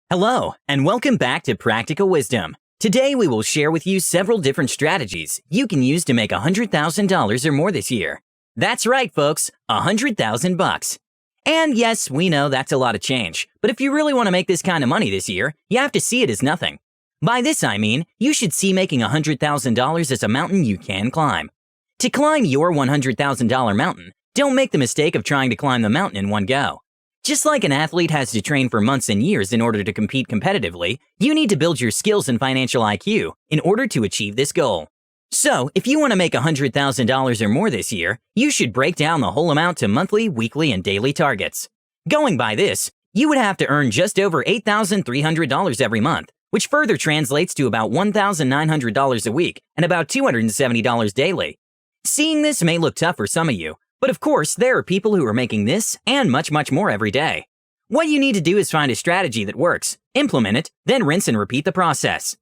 Hello, and welcome back to Practical Wisdom. Today we will share with you several different strategies you can use to make $100,000 or more this year. That's right, folks, $100,000. And yes, we know that's a lot of change, but if you really want to make this kind of money this year, you have to see it as nothing. By this I mean, you should see making $100,000 as a mountain you can climb. To climb your $100,000 mountain, don't make the mistake of trying to climb the mountain in one go. Just like an athlete has to train for months and years in order to compete competitively, you need to build your skills and financial IQ in order to achieve this goal. So, if you want to make $100,000 or more this year, you should break down the whole amount to monthly, weekly, and daily targets. Going by this, you would have to earn just over $8,300 every month, which further translates to about $1,900 a week and about $270 daily. Seeing this may look tough for some of you, but of course, there are people who are making this and much more every day. What you need to do is find a strategy that works, implement it, then rinse and repeat the process.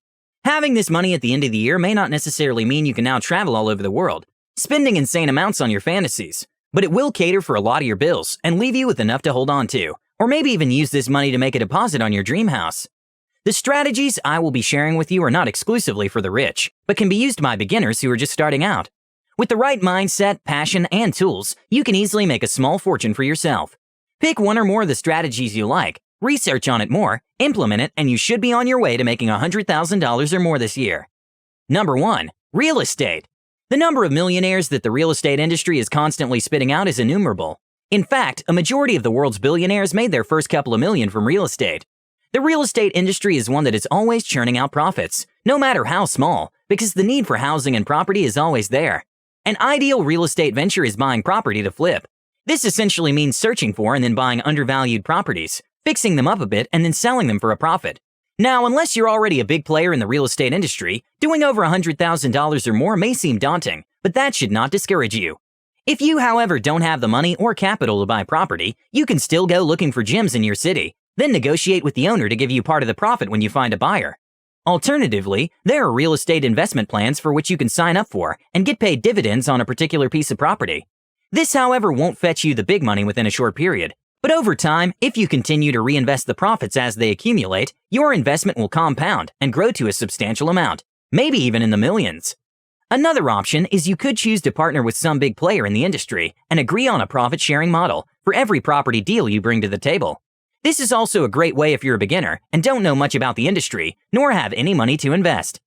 Having this money at the end of the year may not necessarily mean you can now travel all over the world, spending insane amounts on your fantasies, but it will cater for a lot of your bills and leave you with enough to hold on to, or maybe even use this money to make a deposit on your dream house. The strategies I will be sharing with you are not exclusively for the rich, but can be used by beginners who are just starting out. With the right mindset, passion, and tools, you can easily make a small fortune for yourself. Pick one or more of the strategies you like, research on it more, implement it, and you should be on your way to making $100,000 or more this year. Number 1. Real estate. The number of millionaires that the real estate industry is constantly spitting out is innumerable. In fact, a majority of the world's billionaires made their first couple of million from real estate. The real estate industry is one that is always churning out profits, no matter how small, because the need for housing and property is always there. An ideal real estate venture is buying property to flip. This essentially means searching for and then buying undervalued properties, fixing them up a bit, and then selling them for a profit. Now, unless you're already a big player in the real estate industry, doing over $100,000 or more may seem daunting, but that should not discourage you. If you, however, don't have the money or capital to buy property, you can still go looking for gyms in your city, then negotiate with the owner to give you part of the profit when you find a buyer. Alternatively, there are real estate investment plans for which you can sign up for and get paid dividends on a particular piece of property. This, however, won't fetch you the big money within a short period, but over time, if you continue to reinvest the profits as they accumulate, your investment will compound and grow to a substantial amount, maybe even in the millions. Another option is you could choose to partner with some big player in the industry and agree on a profit-sharing model for every property deal you bring to the table. This is also a great way if you're a beginner and don't know much about the industry, nor have any money to invest.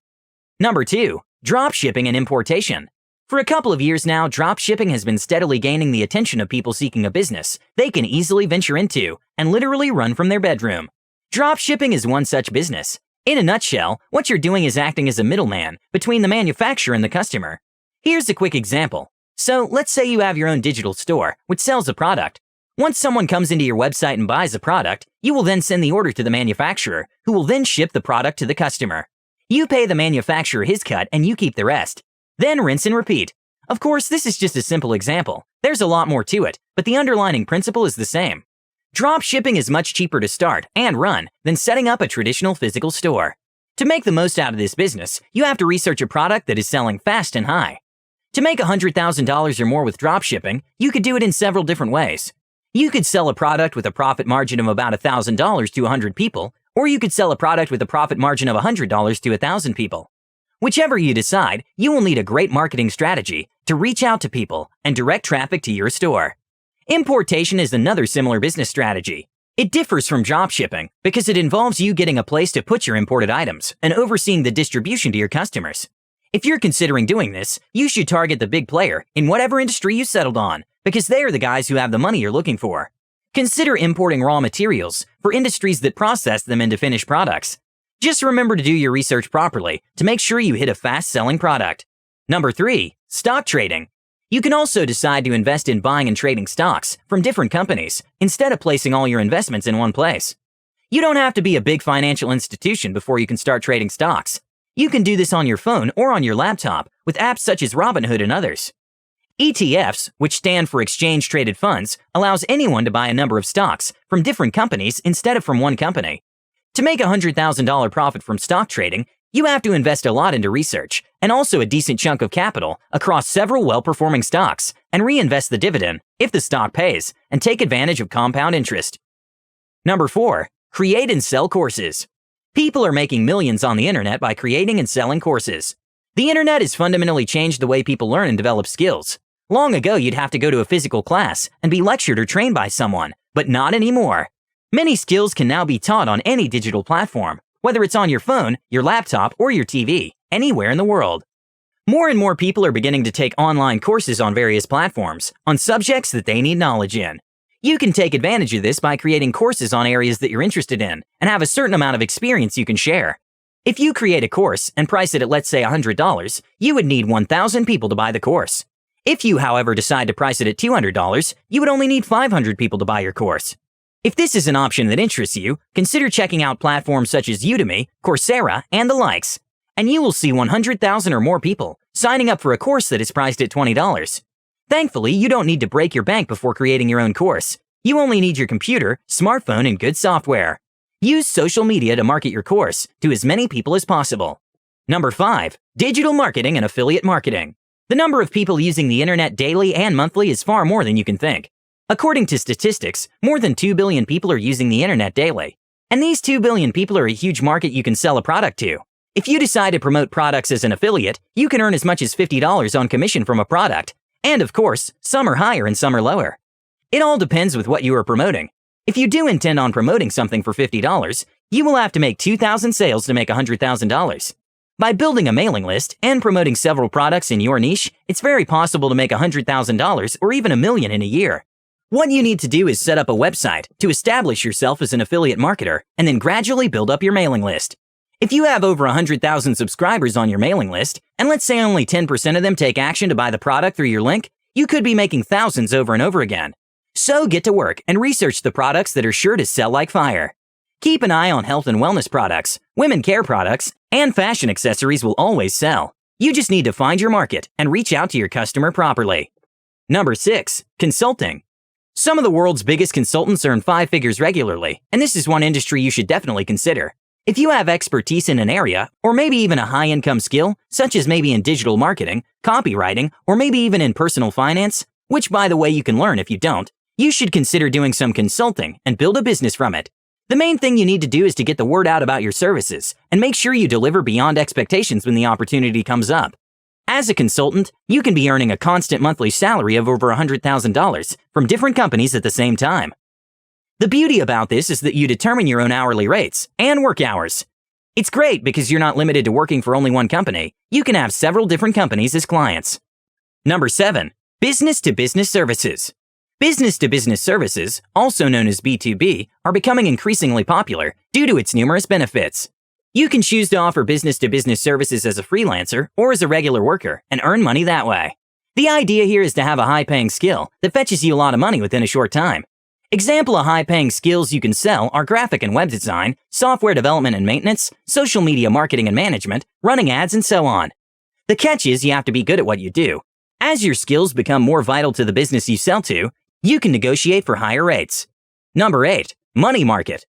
Number 2. Dropshipping and importation. For a couple of years now, dropshipping has been steadily gaining the attention of people seeking a business they can easily venture into and literally run from their bedroom. Dropshipping is one such business. In a nutshell, what you're doing is acting as a middleman between the manufacturer and the customer. Here's a quick example. So let's say you have your own digital store, which sells a product. Once someone comes into your website and buys a product, you will then send the order to the manufacturer, who will then ship the product to the customer. You pay the manufacturer his cut and you keep the rest. Then rinse and repeat. Of course, this is just a simple example. There's a lot more to it, but the underlying principle is the same. Drop shipping is much cheaper to start and run than setting up a traditional physical store. To make the most out of this business, you have to research a product that is selling fast and high. To make $100,000 or more with drop shipping, you could do it in several different ways. You could sell a product with a profit margin of about $1,000 to 100 people, or you could sell a product with a profit margin of $100 to 1,000 people. Whichever you decide, you will need a great marketing strategy to reach out to people and direct traffic to your store. Importation is another similar business strategy. It differs from dropshipping because it involves you getting a place to put your imported items and overseeing the distribution to your customers. If you're considering doing this, you should target the big player in whatever industry you settled on, because they are the guys who have the money you're looking for. Consider importing raw materials for industries that process them into finished products. Just remember to do your research properly to make sure you hit a fast-selling product. Number 3. Stock trading. You can also decide to invest in buying and trading stocks from different companies instead of placing all your investments in one place. You don't have to be a big financial institution before you can start trading stocks. You can do this on your phone or on your laptop with apps such as Robinhood and others. ETFs, which stand for exchange-traded funds, allows anyone to buy a number of stocks from different companies instead of from one company. To make a $100,000 profit from stock trading, you have to invest a lot into research and also a decent chunk of capital across several well-performing stocks and reinvest the dividend if the stock pays and take advantage of compound interest. Number 4. Create and sell courses. People are making millions on the internet by creating and selling courses. The internet has fundamentally changed the way people learn and develop skills. Long ago, you'd have to go to a physical class and be lectured or trained by someone, but not anymore. Many skills can now be taught on any digital platform, whether it's on your phone, your laptop, or your TV, anywhere in the world. More and more people are beginning to take online courses on various platforms, on subjects that they need knowledge in. You can take advantage of this by creating courses on areas that you're interested in and have a certain amount of experience you can share. If you create a course and price it at, let's say, $100, you would need 1,000 people to buy the course. If you, however, decide to price it at $200, you would only need 500 people to buy your course. If this is an option that interests you, consider checking out platforms such as Udemy, Coursera, and the likes, and you will see 100,000 or more people signing up for a course that is priced at $20. Thankfully, you don't need to break your bank before creating your own course. You only need your computer, smartphone, and good software. Use social media to market your course to as many people as possible. Number 5. Digital marketing and affiliate marketing. The number of people using the internet daily and monthly is far more than you can think. According to statistics, more than 2 billion people are using the internet daily. And these 2 billion people are a huge market you can sell a product to. If you decide to promote products as an affiliate, you can earn as much as $50 on commission from a product. And of course, some are higher and some are lower. It all depends with what you are promoting. If you do intend on promoting something for $50, you will have to make 2,000 sales to make $100,000. By building a mailing list and promoting several products in your niche, it's very possible to make $100,000 or even $1 million in a year. What you need to do is set up a website to establish yourself as an affiliate marketer and then gradually build up your mailing list. If you have over 100,000 subscribers on your mailing list, and let's say only 10% of them take action to buy the product through your link, you could be making thousands over and over again. So get to work and research the products that are sure to sell like fire. Keep an eye on health and wellness products, women care products, and fashion accessories will always sell. You just need to find your market and reach out to your customer properly. Number 6. Consulting. Some of the world's biggest consultants earn 5 figures regularly, and this is one industry you should definitely consider. If you have expertise in an area, or maybe even a high-income skill, such as maybe in digital marketing, copywriting, or maybe even in personal finance, which by the way you can learn if you don't, you should consider doing some consulting and build a business from it. The main thing you need to do is to get the word out about your services and make sure you deliver beyond expectations when the opportunity comes up. As a consultant, you can be earning a constant monthly salary of over $100,000 from different companies at the same time. The beauty about this is that you determine your own hourly rates and work hours. It's great because you're not limited to working for only one company. You can have several different companies as clients. Number 7. Business-to-business services. Business-to-business services, also known as B2B, are becoming increasingly popular due to its numerous benefits. You can choose to offer business-to-business services as a freelancer or as a regular worker and earn money that way. The idea here is to have a high-paying skill that fetches you a lot of money within a short time. Example of high-paying skills you can sell are graphic and web design, software development and maintenance, social media marketing and management, running ads, and so on. The catch is you have to be good at what you do. As your skills become more vital to the business you sell to, you can negotiate for higher rates. Number 8. Money market.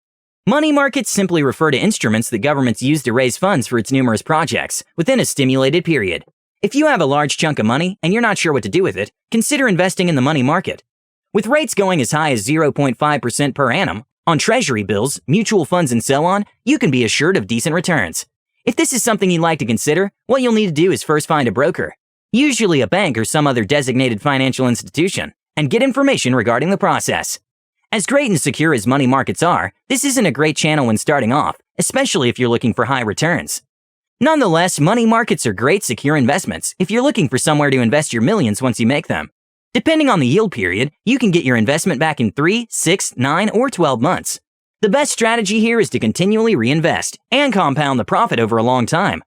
Money markets simply refer to instruments that governments use to raise funds for its numerous projects within a stimulated period. If you have a large chunk of money and you're not sure what to do with it, consider investing in the money market. With rates going as high as 0.5% per annum on treasury bills, mutual funds, and so on, you can be assured of decent returns. If this is something you'd like to consider, what you'll need to do is first find a broker, usually a bank or some other designated financial institution, and get information regarding the process. As great and secure as money markets are, this isn't a great channel when starting off, especially if you're looking for high returns. Nonetheless, money markets are great secure investments if you're looking for somewhere to invest your millions once you make them. Depending on the yield period, you can get your investment back in 3, 6, 9, or 12 months. The best strategy here is to continually reinvest and compound the profit over a long time.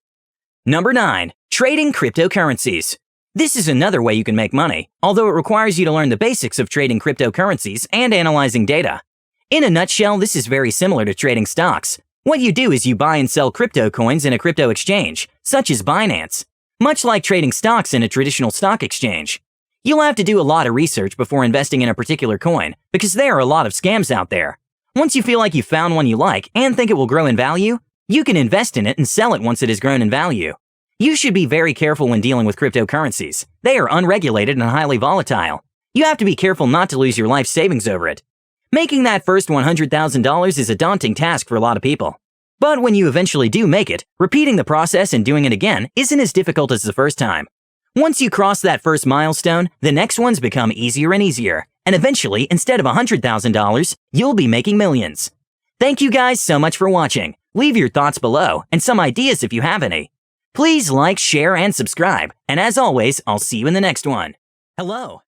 Number 9. Trading cryptocurrencies. This is another way you can make money, although it requires you to learn the basics of trading cryptocurrencies and analyzing data. In a nutshell, this is very similar to trading stocks. What you do is you buy and sell crypto coins in a crypto exchange, such as Binance, much like trading stocks in a traditional stock exchange. You'll have to do a lot of research before investing in a particular coin, because there are a lot of scams out there. Once you feel like you've found one you like and think it will grow in value, you can invest in it and sell it once it has grown in value. You should be very careful when dealing with cryptocurrencies. They are unregulated and highly volatile. You have to be careful not to lose your life savings over it. Making that first $100,000 is a daunting task for a lot of people. But when you eventually do make it, repeating the process and doing it again isn't as difficult as the first time. Once you cross that first milestone, the next ones become easier and easier, and eventually, instead of $100,000, you'll be making millions. Thank you guys so much for watching. Leave your thoughts below and some ideas if you have any. Please like, share, and subscribe, and as always, I'll see you in the next one. Hello.